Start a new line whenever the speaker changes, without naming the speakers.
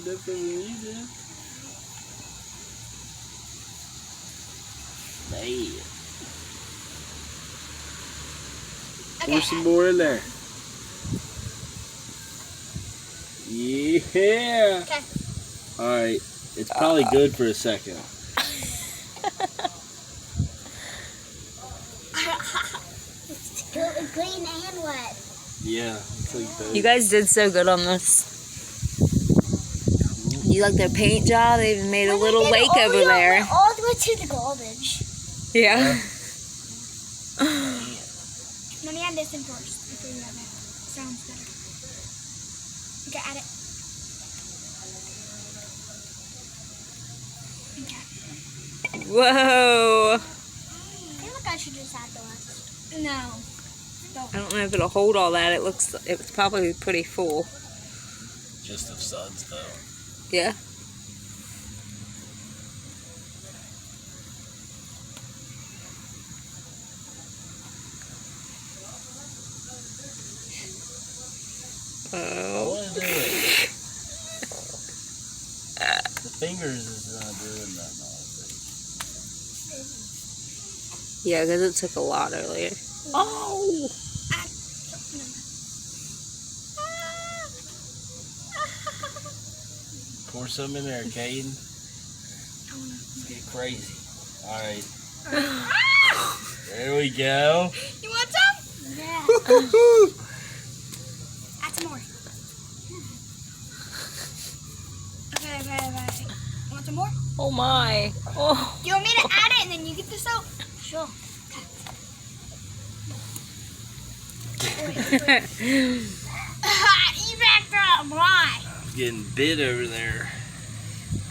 something different than you did. Man.
Okay.
Pour some more in there. Yeah.
Okay.
Alright. It's probably good for a second.
It's clean and wet.
Yeah. It's like both.
You guys did so good on this. You like their paint job? They even made a little lake over there.
All the way to the garbage.
Yeah.
Let me add this in first before you add that. Sounds better. Okay, add it. Okay.
Whoa.
I feel like I should just add the rest. No.
I don't know if it'll hold all that. It's probably pretty full.
Just of suds though.
Yeah.
I want to do it. The fingers is not doing that much.
Yeah, because it took a lot earlier. Oh!
Pour some in there, Caden. Let's get crazy. Alright. There we go.
You want some? Yeah. Add some more. Okay. You want some more?
Oh my. Oh.
Do you want me to add it and then you get the soap? Sure. Okay. You backed up. Why?
Getting bit over there.